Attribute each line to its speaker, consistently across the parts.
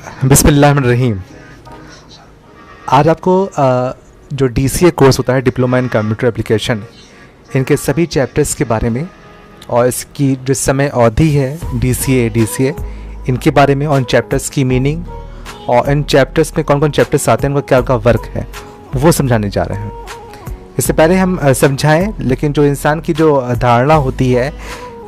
Speaker 1: बिस्मिल्लाहिर्रहमानिर्रहीम। आज आपको जो DCA कोर्स होता है, डिप्लोमा इन कंप्यूटर एप्लीकेशन, इनके सभी चैप्टर्स के बारे में और इसकी जो समय अवधि है DCA इनके बारे में और इन चैप्टर्स की मीनिंग और इन चैप्टर्स में कौन कौन चैप्टर्स आते हैं, उनका क्या वर्क है, वो समझाने जा रहे हैं। इससे पहले हम समझाएं, लेकिन जो इंसान की जो धारणा होती है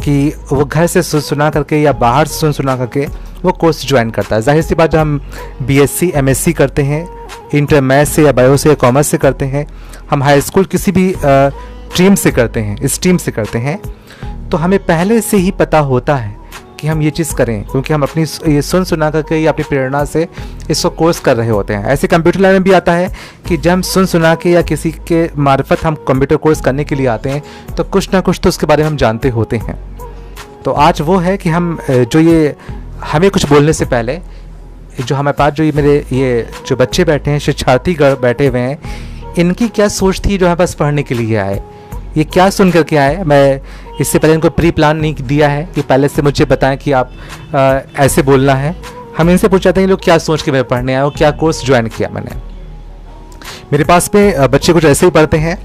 Speaker 1: कि वो घर से सुना करके या बाहर से सुना करके वो कोर्स ज्वाइन करता है। जाहिर सी बात, जब हम BSc MSc करते हैं, इंटर मैथ से या बायो से या कॉमर्स से करते हैं, हम हाई स्कूल किसी भी स्ट्रीम से करते हैं, स्ट्रीम से करते हैं, तो हमें पहले से ही पता होता है कि हम ये चीज़ करें, क्योंकि हम अपनी ये सुना करके या अपनी प्रेरणा से इसको कोर्स कर रहे होते हैं। ऐसे कंप्यूटर लाइन में भी आता है कि जब हम सुना के या किसी के मार्फत हम कंप्यूटर कोर्स करने के लिए आते हैं, तो कुछ ना कुछ तो उसके बारे में हम जानते होते हैं। तो आज वो है कि हम जो ये हमें कुछ बोलने से पहले जो हमारे पास जो ये जो बच्चे बैठे हैं, शिक्षार्थी बैठे हुए हैं, इनकी क्या सोच थी जो हमारे पास पढ़ने के लिए आए, ये क्या सुन करके आए। मैं इससे पहले इनको प्री प्लान नहीं दिया है कि पहले से मुझे बताएं कि आप ऐसे बोलना है। हम इनसे पूछ जाते हैं लोग क्या सोच के मैं पढ़ने आए और क्या कोर्स ज्वाइन किया मैंने। मेरे पास में बच्चे कुछ ऐसे ही पढ़ते हैं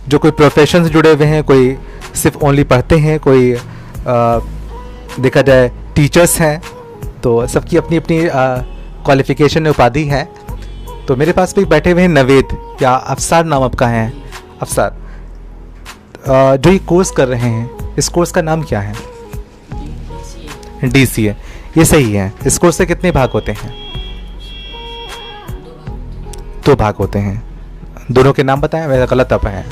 Speaker 1: जो कोई प्रोफेशन से जुड़े हुए हैं, कोई सिर्फ ओनली पढ़ते हैं, कोई देखा जाए टीचर्स हैं, तो सबकी अपनी अपनी क्वालिफिकेशन उपाधि है। तो मेरे पास भी बैठे हुए हैं नवेद या अफसार नाम आपका है। अफसार, जो ये कोर्स कर रहे हैं, इस कोर्स का नाम क्या है? DCA। ये सही है। इस कोर्स से कितने भाग होते हैं? 2 भाग होते हैं। दोनों के नाम बताएं, मेरा गलत अब है।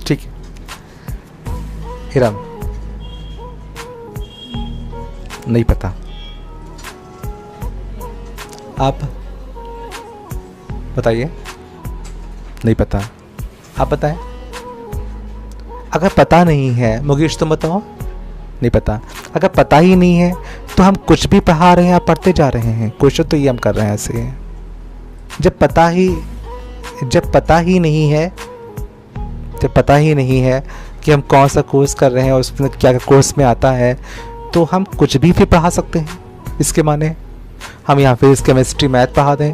Speaker 1: ठीक है। इरम, नहीं पता। आप बताइए। नहीं पता। आप बताएं। अगर पता नहीं है, मुगेश तुम बताओ। नहीं पता। अगर पता ही नहीं है तो हम कुछ भी पढ़ा रहे हैं, आप पढ़ते जा रहे हैं। क्वेश्चन तो ये हम कर रहे हैं ऐसे। जब पता ही नहीं है कि हम कौन सा कोर्स कर रहे हैं और उसमें क्या कोर्स में आता है, तो हम कुछ भी पढ़ा सकते हैं। इसके माने हम यहाँ फिजिक्स केमिस्ट्री मैथ पढ़ा दें,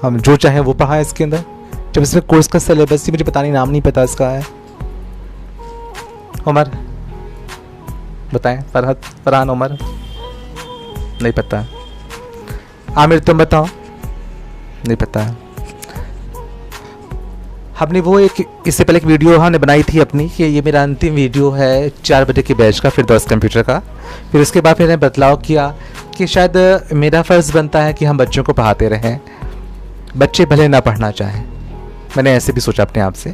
Speaker 1: हम जो चाहें वो पढ़ाएं इसके अंदर, जब इसमें कोर्स का सिलेबस ही मुझे पता नहीं, नाम नहीं पता इसका है। उमर बताएं। फरहान, उमर नहीं पता। आमिर तुम बताओ। नहीं पता। हमने वो इससे पहले एक वीडियो हमने बनाई थी अपनी कि ये मेरा अंतिम वीडियो है 4 बजे के बैच का, फिर 10 कंप्यूटर का। फिर उसके बाद मैंने बदलाव किया कि शायद मेरा फ़र्ज़ बनता है कि हम बच्चों को पढ़ाते रहें, बच्चे भले ना पढ़ना चाहें। मैंने ऐसे भी सोचा अपने आप से,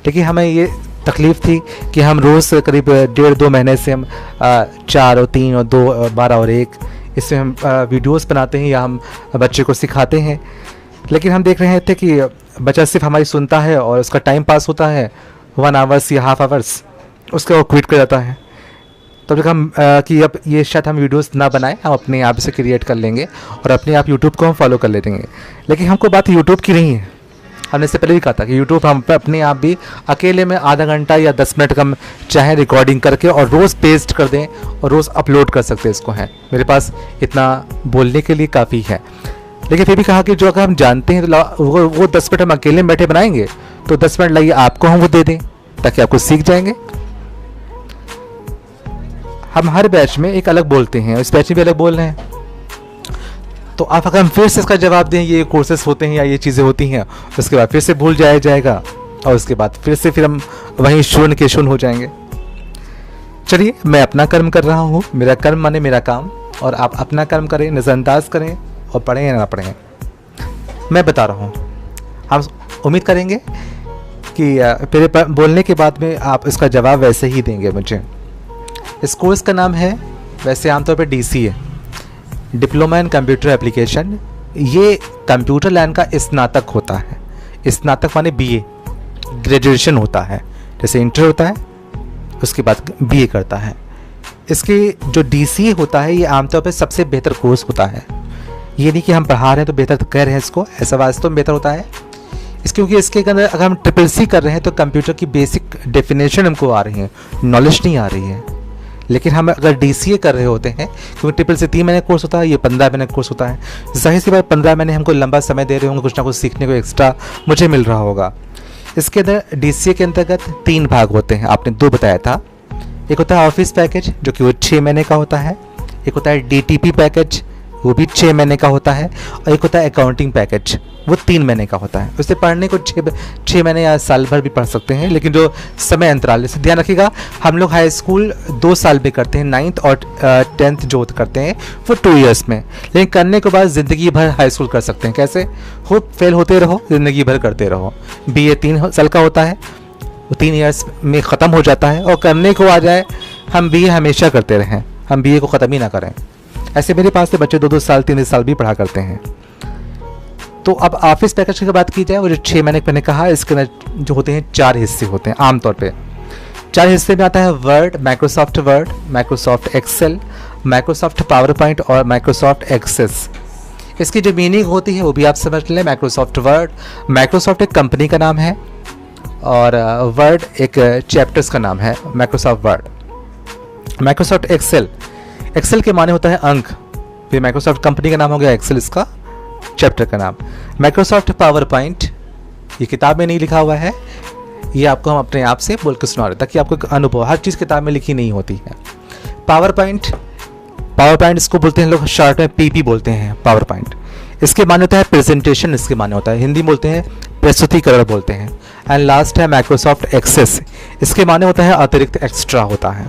Speaker 1: लेकिन हमें ये तकलीफ़ थी कि हम रोज़ करीब 1.5-2 महीने से हम 4 और 3 और 2 12 और 1 इसमें हम वीडियोस बनाते हैं या हम बच्चे को सिखाते हैं। लेकिन हम देख रहे थे कि बच्चा सिर्फ हमारी सुनता है और उसका टाइम पास होता है 1 आवर्स या हाफ आवर्स, उसके वो क्विट कर जाता है। तो जब हम कि अब ये शायद हम वीडियोस ना बनाएं, हम अपने आप से क्रिएट कर लेंगे और अपने आप यूट्यूब को हम फॉलो कर लेंगे। लेकिन हमको बात यूट्यूब की नहीं है। हमने इससे पहले भी कहा था कि यूट्यूब हम अपने आप भी अकेले में आधा घंटा या 10 मिनट का चाहे रिकॉर्डिंग करके और रोज़ पेस्ट कर दें और रोज़ अपलोड कर सकते हैं। इसको है मेरे पास इतना बोलने के लिए काफ़ी है। लेकिन फिर भी कहा कि जो अगर हम जानते हैं तो वो 10 मिनट हम अकेले में बैठे बनाएंगे, तो 10 मिनट लाइए आपको हम वो दे दें ताकि आपको सीख जाएंगे। हम हर बैच में एक अलग बोलते हैं, इस बैच में भी अलग बोल रहे हैं। तो आप अगर हम फिर से इसका जवाब दें ये कोर्सेस होते हैं या ये चीज़ें होती हैं, उसके बाद फिर से भूल जाएगा और उसके बाद फिर हम वहीं शून्य के शून्य हो जाएंगे। चलिए, मैं अपना कर्म कर रहा हूँ। मेरा कर्म माने मेरा काम, और आप अपना कर्म करें, नज़रअंदाज करें और पढ़ें या ना पढ़ें। मैं बता रहा हूँ, हम उम्मीद करेंगे कि मेरे बोलने के बाद में आप इसका जवाब वैसे ही देंगे मुझे। इस कोर्स का नाम है वैसे आमतौर पर DCA, diploma in computer application. ये कंप्यूटर लाइन का स्नातक होता है। स्नातक माने BA, ग्रेजुएशन होता है। जैसे इंटर होता है उसके बाद BA करता है। इसके जो DCA होता है ये आमतौर पर सबसे बेहतर कोर्स होता है। ये नहीं कि हम पढ़ा रहे हैं तो बेहतर कह रहे हैं इसको, ऐसा वास्तव में बेहतर होता है। क्योंकि इसके अंदर अगर हम ट्रिपल सी कर रहे हैं तो कंप्यूटर की बेसिक डेफिनेशन हमको आ रही है, नॉलेज नहीं आ रही है। लेकिन हम अगर DCA कर रहे होते हैं, क्योंकि ट्रिपल सी 3 महीने कोर्स होता है, ये 15 महीने कोर्स होता है, जाहिर सी बात 15 महीने हमको लंबा समय दे रहे होंगे, कुछ ना कुछ सीखने को एक्स्ट्रा मुझे मिल रहा होगा। इसके अंदर DCA के अंतर्गत 3 भाग होते हैं, आपने 2 बताया था। एक होता है ऑफिस पैकेज जो कि वो 6 महीने का होता है, एक होता है DTP पैकेज वो भी 6 महीने का होता है, और एक होता है अकाउंटिंग पैकेज वो 3 महीने का होता है। उसे पढ़ने को 6 महीने या साल भर भी पढ़ सकते हैं, लेकिन जो समय अंतराल से ध्यान रखिएगा, हम लोग हाई स्कूल 2 साल में करते हैं, 9th और 10th जो करते हैं वो 2 ईयर्स में, लेकिन करने के बाद ज़िंदगी भर हाई स्कूल कर सकते हैं। कैसे? हो फेल होते रहो, ज़िंदगी भर करते रहो। BA 3 साल का होता है, वो 3 ईयर्स में ख़त्म हो जाता है, और करने को आ जाए हम BA हमेशा करते रहें, हम BA को ख़त्म ही ना करें। ऐसे मेरे पास से बच्चे 2-2 साल 3 साल भी पढ़ा करते हैं। तो अब ऑफिस पैकेज की बात की जाए, वो जो 6 महीने मैंने कहा, इसके अंदर जो होते हैं 4 हिस्से होते हैं आमतौर पे। 4 हिस्से में आता है Word, Microsoft Excel, Microsoft PowerPoint और माइक्रोसॉफ्ट एक्सेस। इसकी जो मीनिंग होती है वो भी आप समझ लें। माइक्रोसॉफ्ट वर्ड, माइक्रोसॉफ्ट एक कंपनी का नाम है, और वर्ड एक चैप्टर्स का नाम है, Microsoft Word. Microsoft Excel, Excel के माने होता है अंक, फिर माइक्रोसॉफ्ट कंपनी का नाम हो गया, एक्सेल इसका चैप्टर का नाम। माइक्रोसॉफ्ट पावर पॉइंट, ये किताब में नहीं लिखा हुआ है, ये आपको हम अपने आप से बोल के सुना रहे, ताकि आपको अनुभव, हर चीज़ किताब में लिखी नहीं होती है। पावर पॉइंट इसको बोलते हैं लोग शॉर्ट में PP बोलते हैं, पावर पॉइंट। इसके माने होता है प्रेजेंटेशन, इसके माने होता है हिंदी में बोलते हैं प्रस्तुतिकरण बोलते हैं। एंड लास्ट है माइक्रोसॉफ्ट एक्सेस, इसके माने होता है अतिरिक्त, एक्स्ट्रा होता है।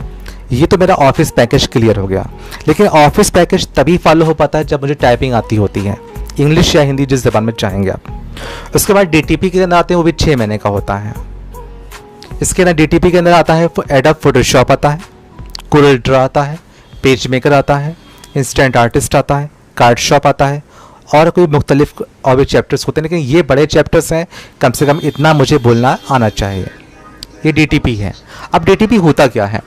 Speaker 1: ये तो मेरा ऑफिस पैकेज क्लियर हो गया। लेकिन ऑफिस पैकेज तभी फॉलो हो पाता है जब मुझे टाइपिंग आती होती है, इंग्लिश या हिंदी जिस ज़बान में चाहेंगे आप। उसके बाद DTP के अंदर आते हैं, वो भी 6 महीने का होता है। इसके अंदर DTP के अंदर आता है एडोब फोटोशॉप आता है, कोरल ड्रॉ आता है, पेज मेकर आता है, इंस्टेंट आर्टिस्ट आता है, कार्ड शॉप आता है, और कोई मुख्तलिफ और भी चैप्टर्स होते हैं। लेकिन ये बड़े चैप्टर्स हैं, कम से कम इतना मुझे बोलना आना चाहिए। ये DTP है। अब DTP होता क्या है?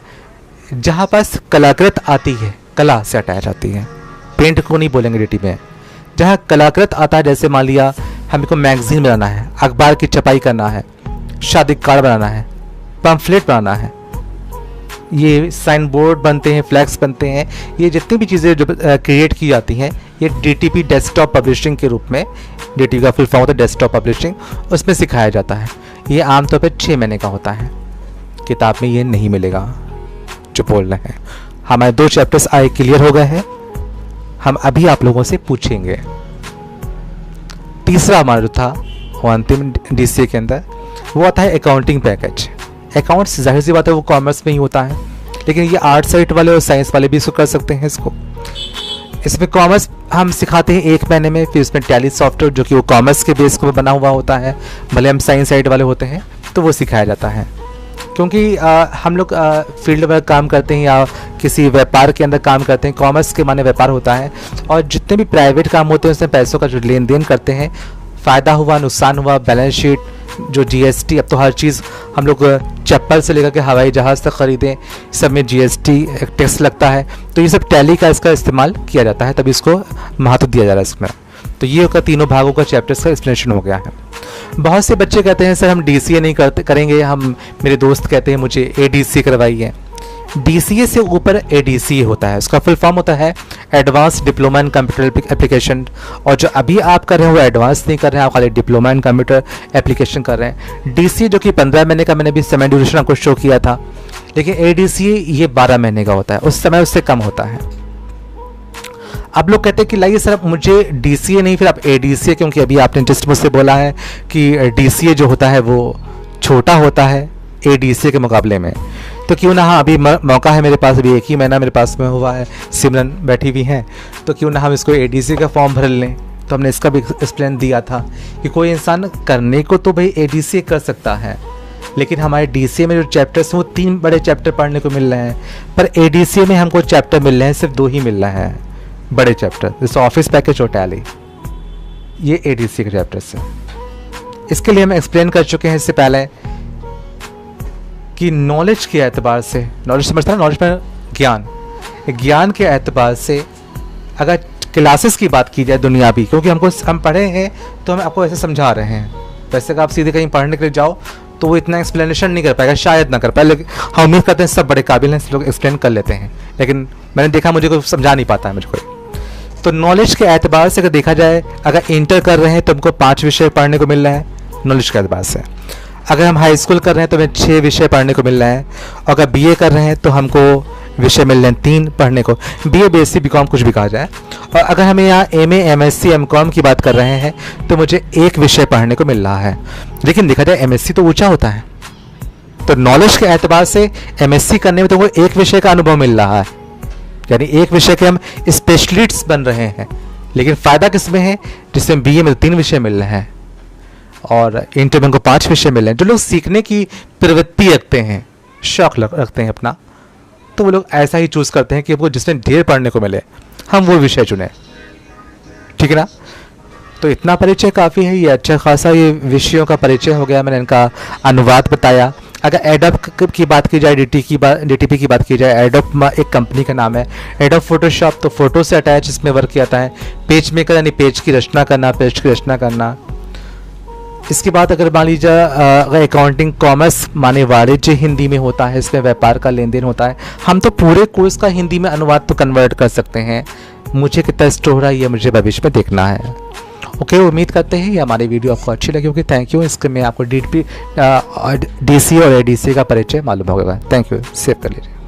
Speaker 1: जहाँ पास कलाकृत आती है, कला से अटैच आती है, पेंट को नहीं बोलेंगे DTP में। जहाँ कलाकृत आता है, जैसे मान लिया हमको मैगजीन बनाना है, अखबार की छपाई करना है, शादी कार्ड बनाना है, पम्फलेट बनाना है, ये साइन बोर्ड बनते हैं, फ्लैक्स बनते हैं, ये जितनी भी चीज़ें जो क्रिएट की जाती हैं, ये DTP डेस्कटॉप पब्लिशिंग के रूप में, DTP का फुल फॉर्म होता है डेस्कटॉप पब्लिशिंग, उसमें सिखाया जाता है। ये आमतौर पर 6 महीने का होता है, किताब में ये नहीं मिलेगा जो बोल रहे हैं। हमारे 2 चैप्टर्स आए क्लियर हो गए हैं, हम अभी आप लोगों से पूछेंगे। तीसरा हमारा जो था वो अंतिम DCA के अंदर, वो आता है अकाउंटिंग पैकेज। अकाउंट्स जाहिर सी बात है वो कॉमर्स में ही होता है, लेकिन ये आर्ट साइड वाले और साइंस वाले भी इसको कर सकते हैं। इसमें कॉमर्स हम सिखाते हैं 1 महीने में, फिर उसमें टैली सॉफ्टवेयर जो कि वो कॉमर्स के बेस पर बना हुआ होता है, भले हम साइंस साइड वाले होते हैं तो वो सिखाया जाता है। क्योंकि हम लोग फील्ड वर्क काम करते हैं या किसी व्यापार के अंदर काम करते हैं, कॉमर्स के माने व्यापार होता है, और जितने भी प्राइवेट काम होते हैं उसमें पैसों का जो लेन देन करते हैं, फ़ायदा हुआ नुकसान हुआ, बैलेंस शीट, जो GST, अब तो हर चीज़ हम लोग चप्पल से लेकर के हवाई जहाज़ तक ख़रीदें, सब में GST टैक्स लगता है, तो ये सब टैली का इसका इस्तेमाल किया जाता है, तभी इसको महत्व दिया जा रहा है इसमें। तो ये का तीनों भागों का चैप्टर्स का एक्सप्लेनेशन हो गया है। बहुत से बच्चे कहते हैं सर हम DCA नहीं करेंगे, हम, मेरे दोस्त कहते हैं मुझे ADCA करवाइए। DCA से ऊपर ADCA होता है, उसका फुल फॉर्म होता है advance diploma in computer application, और जो अभी आप कर रहे हैं वो एडवांस नहीं कर रहे हैं, आप खाली डिप्लोमा इन कंप्यूटर एप्लीकेशन कर रहे हैं। DCA जो कि 15 महीने का, मैंने भी समय ड्यूरेशन आपको शो किया था, लेकिन ADCA ये 12 महीने का होता है, उस समय उससे कम होता है। अब लोग कहते हैं कि लाइए सर मुझे DCA नहीं, फिर आप ADCA, क्योंकि अभी आपने जस्ट मुझसे बोला है कि DCA जो होता है वो छोटा होता है ADCA के मुकाबले में, तो क्यों ना, हाँ अभी मौका है मेरे पास, अभी 1 ही महीना मेरे पास में हुआ है, सिमरन बैठी हुई हैं, तो क्यों ना हम इसको ADCA का फॉर्म भर लें। तो हमने इसका भी एक्सप्लेन दिया था कि कोई इंसान करने को तो भाई ADCA कर सकता है, लेकिन हमारे DCA में जो चैप्टर्स हैं वो 3 बड़े चैप्टर पढ़ने को मिल रहे हैं, पर ADCA में हमको चैप्टर मिल रहे हैं सिर्फ 2 ही मिल रहे हैं बड़े चैप्टर, जैसे ऑफिस पैकेज और टैली, ये ADCA के चैप्टर्स हैं। इसके लिए हम एक्सप्लेन कर चुके हैं इससे पहले कि नॉलेज के एतबार से, नॉलेज समझता है, नॉलेज में ज्ञान के एतबार से अगर क्लासेस की बात की जाए दुनियावी, क्योंकि हम पढ़े हैं तो हम आपको ऐसे समझा रहे हैं, वैसे अगर आप सीधे कहीं पढ़ने के लिए जाओ तो वो इतना एक्सप्लेनेशन नहीं कर पाएगा, शायद ना कर पाए, लेकिन हम उम्मीद करते हैं सब बड़े काबिल हैं, लोग एक्सप्लेन कर लेते हैं, लेकिन मैंने देखा मुझे कोई समझा नहीं पाता है मुझको। तो नॉलेज के एतबार से अगर देखा जाए, अगर इंटर कर रहे हैं तो हमको 5 विषय पढ़ने को मिल रहा है नॉलेज के एतबार से। अगर हम हाई स्कूल कर रहे हैं तो हमें 6 विषय पढ़ने को मिल रहा है, और अगर बीए कर रहे हैं तो हमको विषय मिल रहे हैं 3 पढ़ने को, बीए बीएससी बीकॉम कुछ भी कहा जाए। और अगर हमें यहाँ एमए एमएससी एमकॉम की बात कर रहे हैं तो मुझे 1 विषय पढ़ने को मिल रहा है। लेकिन देखा जाए एमएससी तो ऊंचा होता है, तो नॉलेज के एतबार से एमएससी करने में तो वो 1 विषय का अनुभव मिल रहा है, यानी 1 विषय के हम स्पेशलिस्ट बन रहे हैं। लेकिन फ़ायदा किसमें है, जिसमें बीए में 3 विषय मिल रहे हैं और इंटर में को 5 विषय मिल रहे हैं। जो लोग सीखने की प्रवृत्ति रखते हैं, शौक रखते हैं अपना, तो वो लोग ऐसा ही चूज़ करते हैं कि वो जिसमें ढेर पढ़ने को मिले हम वो विषय चुने, ठीक है ना। तो इतना परिचय काफ़ी है, ये अच्छा खासा ये विषयों का परिचय हो गया, मैंने इनका अनुवाद बताया। अगर एडोब की बात की जाए, डीटीपी की बात की जाए, एडोब एक कंपनी का नाम है, एडोब फोटोशॉप, तो फोटो से अटैच इसमें वर्क किया जाता है। पेज मेकर यानी पेज की रचना करना, इसके बाद अगर मान लीजिए अगर अकाउंटिंग कॉमर्स माने वाणिज्य हिंदी में होता है, इसमें व्यापार का लेन देन होता है। हम तो पूरे कोर्स का हिंदी में अनुवाद तो कन्वर्ट कर सकते हैं, मुझे कितना स्टोर हो रहा है ये मुझे भविष्य में देखना है। ओके, उम्मीद करते हैं ये हमारी वीडियो आपको अच्छी लगी होगी। Thank you. इसके में आपको डीसी और एडीसी का परिचय मालूम होगा। थैंक यू, सेव कर लीजिए।